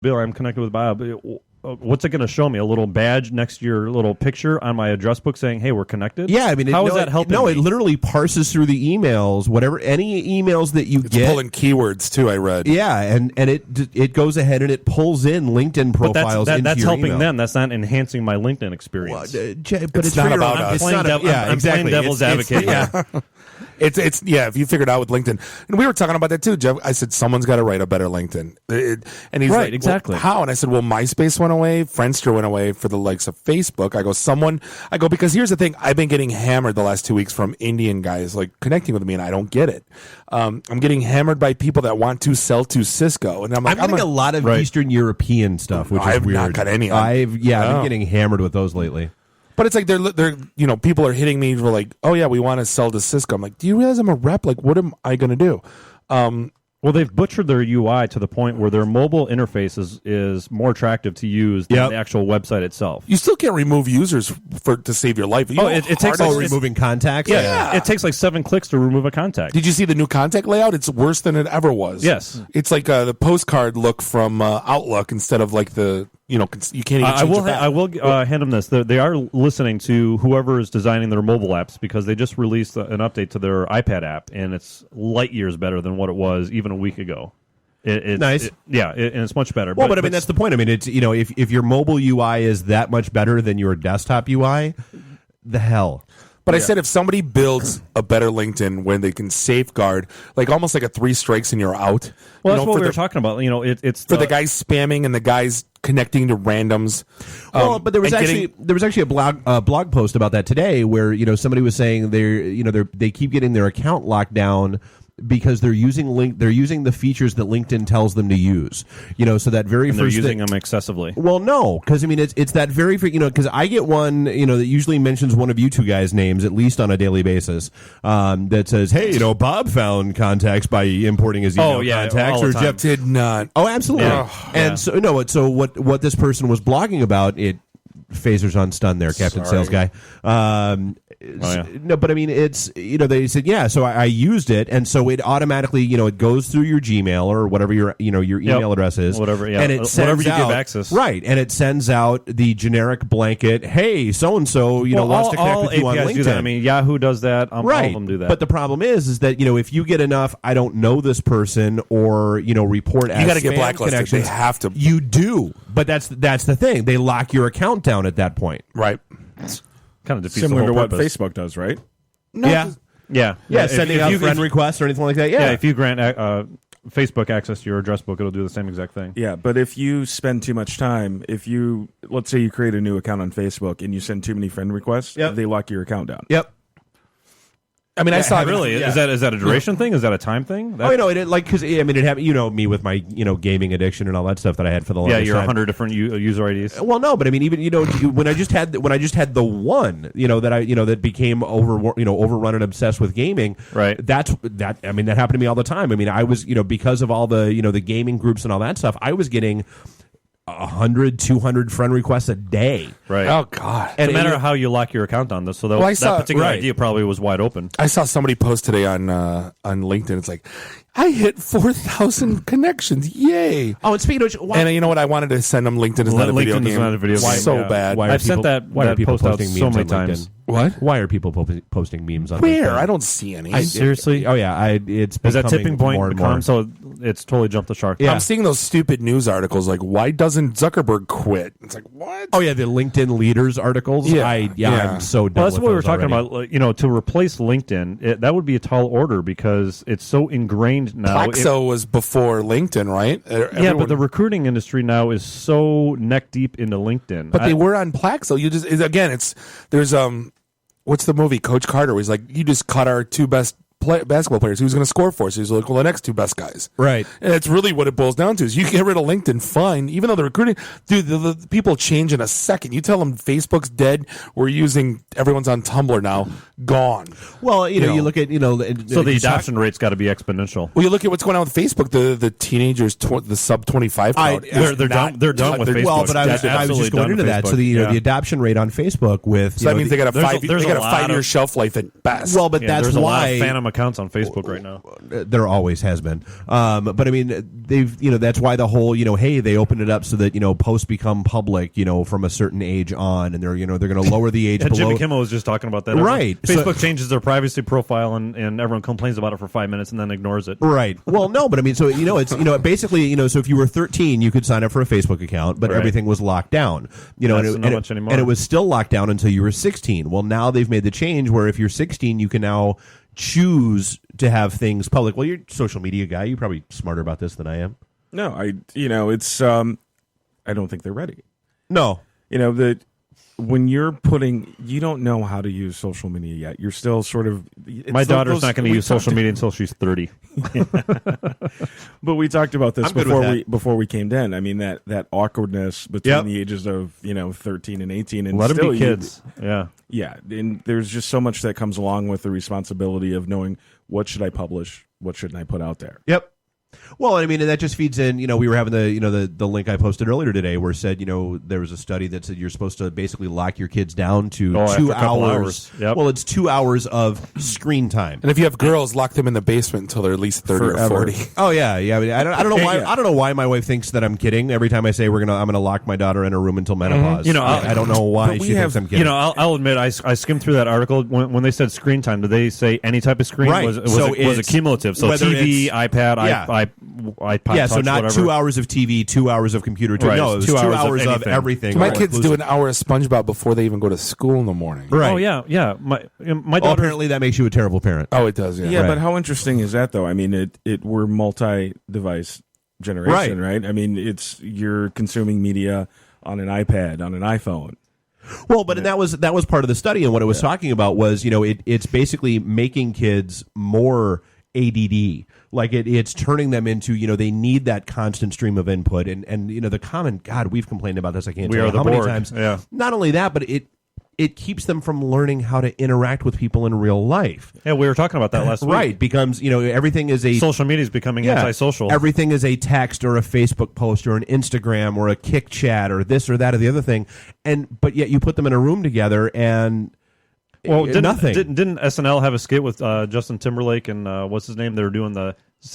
Bill, I'm connected with Bob. What's it going to show me? A little badge next to your little picture on my address book saying, "Hey, we're connected." Yeah, I mean, how is that helping? No, it literally parses through the emails, any emails that you get. It's pulling keywords too. I read. Yeah, and it goes ahead and it pulls in LinkedIn profiles. That's helping email. them. That's not enhancing my LinkedIn experience. But it's not about us. I'm playing devil's advocate. It's if you figured out with LinkedIn, and we were talking about that too, Jeff. I said someone's got to write a better LinkedIn, and he's like, exactly. Well, how? And I said, well, MySpace went away, Friendster went away for the likes of Facebook. I go because here's the thing, I've been getting hammered the last 2 weeks from Indian guys like connecting with me, and I don't get it. I'm getting hammered by people that want to sell to Cisco, and I'm getting a lot of Eastern European stuff, which is I've weird. not got any. I've been getting hammered with those lately. But it's like they're people are hitting me for like, oh yeah, we want to sell to Cisco. I'm like, do you realize I'm a rep? Like, what am I going to do? Well, they've butchered their UI to the point where their mobile interface is more attractive to use than the actual website itself. You still can't remove users to save your life. It takes removing contacts. Yeah, it takes like 7 clicks to remove a contact. Did you see the new contact layout? It's worse than it ever was. Yes, it's like the postcard look from Outlook instead of like the. You can't even change I will hand them this. They are listening to whoever is designing their mobile apps because they just released an update to their iPad app, and it's light years better than what it was even a week ago. Nice. And it's much better. Well, but I mean, that's the point. I mean, it's if your mobile UI is that much better than your desktop UI, the hell. But I said if somebody builds a better LinkedIn when they can safeguard, like almost like a 3 strikes and you're out. Well, that's what we were talking about. It's for the guys spamming and the guys connecting to randoms. But there was actually a blog post about that today where somebody was saying they keep getting their account locked down because they're using the features that LinkedIn tells them to use. So that very and first they're using them excessively. Well, no, because I mean it's that very because I get one that usually mentions one of you two guys' names at least on a daily basis that says, hey, Bob found contacts by importing his email contacts, or Jeff did not. Oh, absolutely. Yeah. So what this person was blogging about, phasers on stun there, Captain Sales Guy. No, but I mean, it's they said so I used it, and so it automatically it goes through your Gmail or whatever your email address is, whatever, and it whatever you give access, right, and it sends out the generic blanket, hey, so and so wants to connect with you on LinkedIn. Do that. I mean, Yahoo does that. Right. All of them do that. But the problem is that if you get enough, I don't know this person, or report as you got to get spam blacklisted. connections. They have to. You do, but that's the thing. They lock your account down at that point. Right. Kind of defeats similar the whole to what purpose. Facebook does, right? No, yeah. Sending out friend requests or anything like that. Yeah, if you grant Facebook access to your address book, it'll do the same exact thing. Yeah, but if you spend too much time, let's say you create a new account on Facebook and you send too many friend requests, they lock your account down. Yep. I mean, I saw really. Is that a duration thing? Is that a time thing? Because it happened. Me with my gaming addiction and all that stuff that I had for the longest time. You're 100 different user IDs. Well, no, but I mean, even when I just had the one that became overrun and obsessed with gaming. Right. That happened to me all the time. I mean, I was because of all the the gaming groups and all that stuff. I was getting 100, 200 friend requests a day. Right. Oh, God. No matter how you lock your account on this. So that particular idea probably was wide open. I saw somebody post today on LinkedIn. It's like, I hit 4,000 connections. Yay. Oh, and speaking of which, and you know what? I wanted to send them LinkedIn is not a video game. Not a video game. So bad. I've sent that post out so many times. What? Why are people posting memes on Where? LinkedIn? I don't see any. Seriously? Oh, yeah. It's is that tipping point more and more. So it's totally jumped the shark. Yeah. I'm seeing those stupid news articles like, why doesn't Zuckerberg quit? It's like, what? Oh, yeah, the LinkedIn leaders articles. Yeah. I'm so done Well, that's with what we were those talking already. about. To replace LinkedIn, that would be a tall order because it's so ingrained now. Plaxo was before LinkedIn, right? Yeah, but the recruiting industry now is so neck deep into LinkedIn. But they were on Plaxo. There's what's the movie Coach Carter? Where he's like, you just cut our two best basketball players. Who's going to score for us? He's like, well, the next two best guys. Right. And that's really what it boils down to. Is you get rid of LinkedIn, fine. Even though the recruiting, dude, the people change in a second. You tell them Facebook's dead. We're using everyone's on Tumblr now. Gone. Well, you look at so the adoption rate's got to be exponential. Well, you look at what's going on with Facebook. The teenagers, the sub 25 crowd. They're done with Facebook. Well, but I was just going into that. So the adoption rate on Facebook with that means they got a 5 year shelf life at best. Well, but that's there's why a lot of phantom accounts on Facebook right now. There always has been. But I mean, they've, that's why the whole, hey, they opened it up so that, posts become public, from a certain age on, and they're going to lower the age below. Jimmy Kimmel was just talking about that. Right. Facebook changes their privacy profile, and everyone complains about it for 5 minutes and then ignores it. Right. Well, no, but I mean, so, it's, basically, so if you were 13, you could sign up for a Facebook account, but everything was locked down, not much anymore. And it was still locked down until you were 16. Well, now they've made the change where if you're 16, you can now choose to have things public. Well, you're a social media guy. You're probably smarter about this than I am. No, it's I don't think they're ready. No. That when you're you don't know how to use social media yet. You're still sort of. My daughter's not going to use social media until she's 30. But we talked about this before we came in. I mean that awkwardness between the ages of 13 and 18, and let still them be kids. Yeah, and there's just so much that comes along with the responsibility of knowing what should I publish, what shouldn't I put out there. Yep. Well, I mean, and that just feeds in. We were having the link I posted earlier today, where it said, there was a study that said you're supposed to basically lock your kids down to 2 hours. Yep. Well, it's 2 hours of screen time. And if you have girls, lock them in the basement until they're at least 30 or 40. Oh yeah. I mean, I don't know why. I don't know why my wife thinks that I'm kidding. Every time I say I'm gonna lock my daughter in a room until menopause. I don't know why she thinks I'm kidding. I'll admit I skimmed through that article when they said screen time. Did they say any type of screen? Right. Was it cumulative? So TV, iPad, iPod so Touch, not whatever. 2 hours of TV, 2 hours of computer. Right. No, it was 2 hours of everything. My kids do an hour of SpongeBob before they even go to school in the morning. Right. Oh yeah. My daughter. Apparently that makes you a terrible parent. Oh, it does. Yeah, Right. but how interesting is that though? I mean, we're multi-device generation, right? I mean, you're consuming media on an iPad, on an iPhone. Well, but and that was part of the study, and what it was talking about was it's basically making kids more ADD. Like it's turning them into they need that constant stream of input, and the common God, we've complained about this. I can't tell you how many times. Yeah. Not only that, but it keeps them from learning how to interact with people in real life. Yeah, we were talking about that last week. Right, becomes everything is a social media is becoming antisocial. Everything is a text or a Facebook post or an Instagram or a Kick chat or this or that or the other thing, but yet you put them in a room together and. Well, nothing. Didn't SNL have a skit with Justin Timberlake and what's his name? They were doing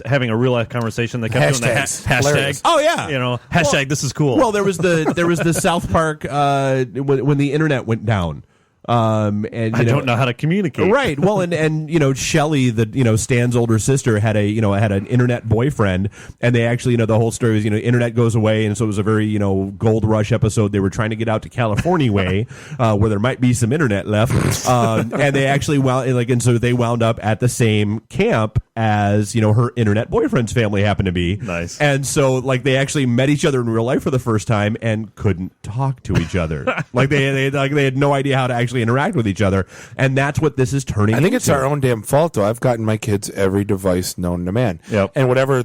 having a real life conversation. They kept doing the hashtag. Oh yeah, hashtag. This is cool. Well, there was the South Park when the internet went down. And I don't know how to communicate. Right. Well, and Shelley, Stan's older sister, had an internet boyfriend, and they actually, the whole story was, internet goes away, and so it was a very, gold rush episode. They were trying to get out to California way, where there might be some internet left, and they actually so they wound up at the same camp as her internet boyfriend's family happened to be. Nice. And so they actually met each other in real life for the first time and couldn't talk to each other. they had no idea how to actually interact with each other, and that's what this is turning. I think into. it's our own damn fault, though. I've gotten my kids every device known to man, and whatever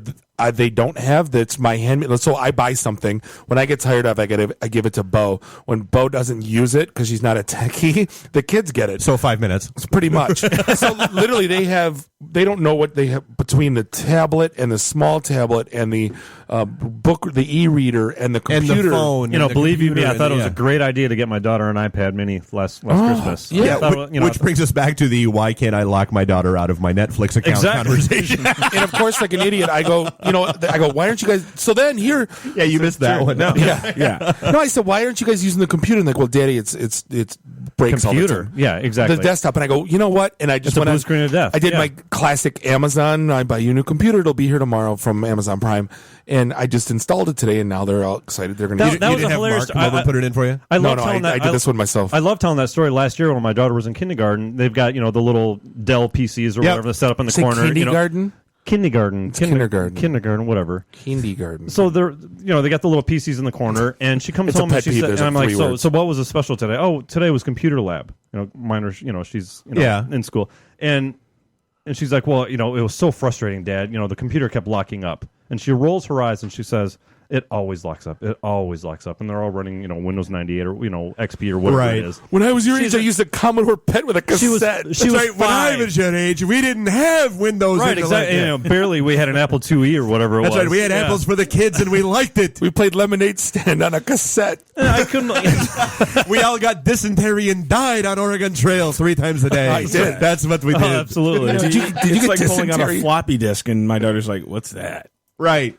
they don't have, that's my hand. So I buy something when I get tired of, I give it to Bo. When Bo doesn't use it because she's not a techie, the kids get it. So 5 minutes, it's pretty much. So literally, they don't know what they have between the tablet and the small tablet and the book, the e-reader and the computer, and the phone. Believe you me, I thought it was a great idea to get my daughter an iPad Mini last Christmas. Yeah, which brings us back to the why can't I lock my daughter out of my Netflix account conversation. And of course, like an idiot, I go, why aren't you guys? So then here, yeah, you missed that one. No, yeah. No, I said, why aren't you guys using the computer? And like, well, Daddy, it's breaks computer. all the time. Yeah, exactly. The desktop, and I go, you know what? And I just went blue screen of death. I did my classic Amazon. I buy you a new computer; it'll be here tomorrow from Amazon Prime. And I just installed it today, and now they're all excited. They're going to. That was a hilarious. Mark come over and put it in for you. I did this one myself. I love telling that story. Last year, when my daughter was in kindergarten, they've got the little Dell PCs or whatever set up in the corner. Kindergarten. Kindergarten, whatever. Kindergarten. So they're, they got the little PCs in the corner, and she comes home and she said, and I'm like, so what was the special today? Oh, today was computer lab. Minor, she's in school, and she's like, well, it was so frustrating, Dad. The computer kept locking up, and she rolls her eyes and she says, It always locks up. And they're all running, Windows 98 or XP or whatever it is. When I was your age, I used a Commodore PET with a cassette. She was When I was your age, we didn't have Windows. Right, exactly. Barely. We had an Apple IIe or whatever it was. That's right. We had apples for the kids, and we liked it. We played Lemonade Stand on a cassette. I couldn't. We all got dysentery and died on Oregon Trail 3 times a day. I did. That's what we did. Absolutely. Did you It's get like pulling out a dysentery? floppy disk, and my daughter's like, "What's that?" Right.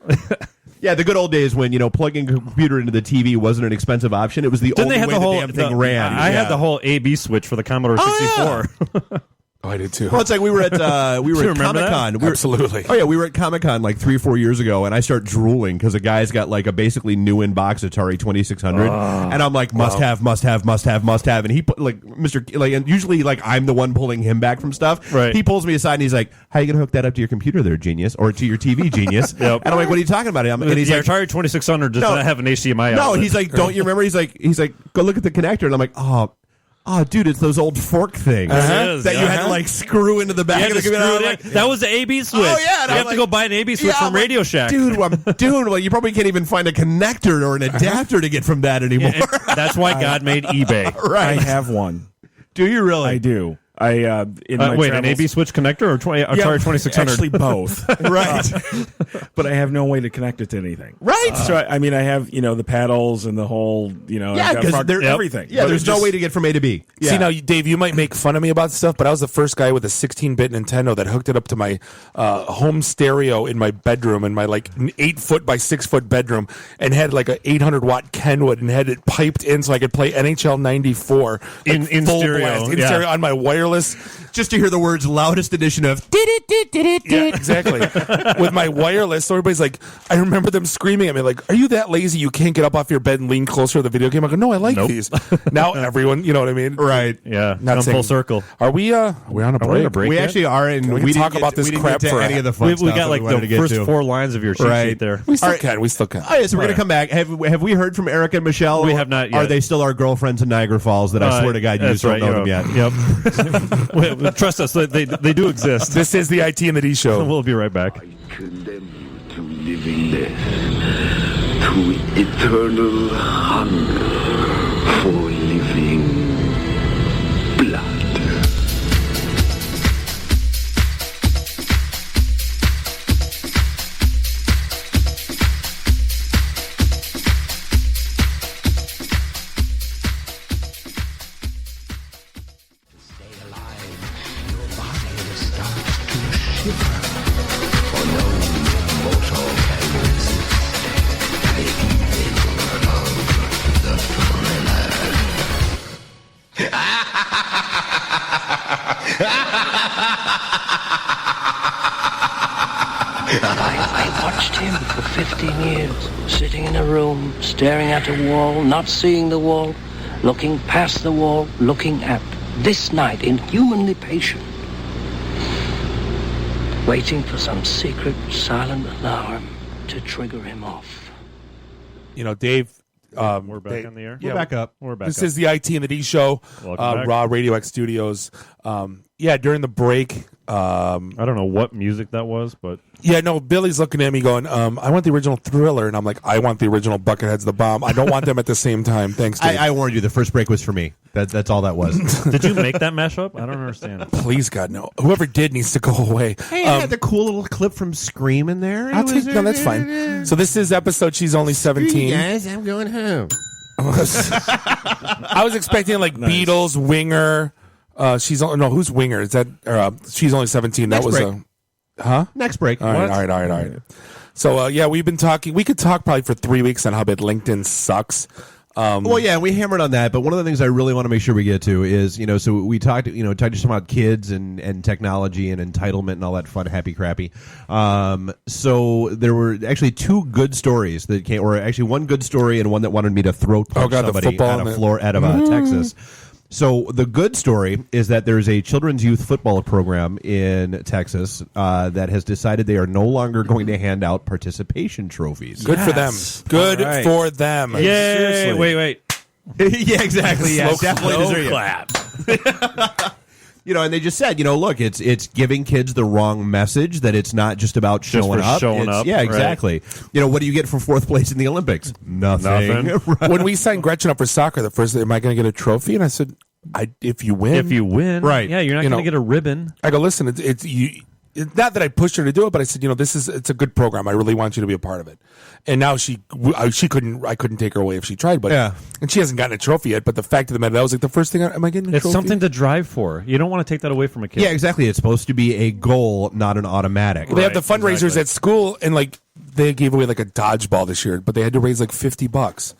Yeah, the good old days when plugging a computer into the TV wasn't an expensive option. It was the Didn't only they have way the whole the damn thing ran. I had the whole AB switch for the Commodore 64. Oh, I did too. Well, it's like we were at remember Comic Con. that? Absolutely. Oh yeah, we were at Comic Con like 3 or 4 years ago, and I start drooling because a guy's got like a basically new in box Atari 2600, and I'm like must have, and he put like and usually like I'm the one pulling him back from stuff. Right. He pulls me aside and he's like, "How you gonna hook that up to your computer, there, genius, or to your TV, genius?" Yep. And I'm like, "What are you talking about?" And he's The like, Atari 2600 does No. not have an HDMI "No," outlet. he's like, "Don't you remember?" He's like, "Go look at the connector," and I'm like, Oh, dude, it's those old fork things It is, that you had to like screw into the back You of had the to computer. screw I'm it like, in. That was the AB switch. Oh, yeah, and you I'm have to go buy an AB switch yeah, from I'm like, Radio Shack. Dude, I'm doing well. You probably can't even find a connector or an adapter to get from that anymore. And that's why God made eBay. Right? I have one. Do you really? I do. In my Wait, travels, an AB switch connector or Atari 2600? Actually, both. Right. But I have no way to connect it to anything. Right. So I mean, I have the paddles and the whole Yeah, I've got because there's everything. Yeah, But there's it's no just- way to get from A to B. Yeah. See, now, Dave, you might make fun of me about stuff, but I was the first guy with a 16-bit Nintendo that hooked it up to my home stereo in my bedroom, in my like 8-foot by 6-foot bedroom, and had like a 800-watt Kenwood and had it piped in so I could play NHL 94 In full stereo, blast, in yeah. stereo on my wireless. just to hear the words loudest edition of Yeah, exactly. With my wireless, so everybody's like, I remember them screaming at me like, "Are you that lazy you can't get up off your bed and lean closer to the video game?" I go, "No, I like these." Now everyone, you know what I mean? right. Yeah, Not come saying- full circle. Are we on a break? we on a break? We yet? actually are, and We we can didn't talk about this we didn't crap get to for any of the fun We stuff got that like we wanted the to get first to. 4 lines of your cheat Right. sheet there. We still All right. can. We still can. Oh, yeah, so we're going to come back. Have we heard from Eric and Michelle? We have not yet. Are they still our girlfriends in Niagara Falls that I swear to God you that's just don't know them yet? Yep. Wait, trust us, they do exist. This is the IT and the D show. We'll be right back. Condemned to living death, to eternal hunger for living blood. I watched him for 15 years, sitting in a room, staring at a wall, not seeing the wall, looking past the wall, looking at this night, inhumanly patient, waiting for some secret, silent alarm to trigger him off. You know, Dave. We're back Dave- on the air. We're back up. We're back. This up. is the IT and the D show. Welcome back. Raw Radio X Studios. During the break. I don't know what music that was, but Billy's looking at me going, I want the original Thriller. And I'm like, I want the original Buckethead's the Bomb. I don't want them at the same time. Thanks, Dave. I warned you. The first break was for me. That's all that was. did you make that mashup? I don't understand. Please, God, no. Whoever did needs to go away. Hey, I had the cool little clip from Scream in there. No, that's fine. So this is episode She's Only 17. Guys, I'm going home. I was expecting like Beatles, Winger. Who's Winger? Is that She's Only 17? Next that was break. Next break. All right. So we've been talking. We could talk probably for 3 weeks on how bad LinkedIn sucks. Well, yeah, we hammered on that, but one of the things I really want to make sure we get to is, so we talked just about kids and technology and entitlement and all that fun, happy crappy. So there were actually 2 good stories that came, or actually one good story and one that wanted me to throat punch the somebody football out of Texas. So the good story is that there's a children's youth football program in Texas that has decided they are no longer going to hand out participation trophies. Good for them. Good All right. for them. Yay! Seriously. Wait. Yeah, exactly. Yeah, Slow definitely deserve it. clap. And they just said, look, it's giving kids the wrong message that it's not just about showing for up. showing up, Yeah, right. exactly. What do you get for 4th place in the Olympics? Nothing. Right. When we signed Gretchen up for soccer, the first, am I going to get a trophy? And I said, if you win, right? Yeah, you're not going to get a ribbon. I go, listen, it's not that I pushed her to do it, but I said, it's a good program. I really want you to be a part of it. And now I couldn't take her away if she tried, but and she hasn't gotten a trophy yet. But the fact of the matter, that was like the first thing. Am I getting a It's trophy? something to drive for. You don't want to take that away from a kid. Yeah, exactly. It's supposed to be a goal, not an automatic. They have the fundraisers at school, and like they gave away like a dodgeball this year, but they had to raise like $50.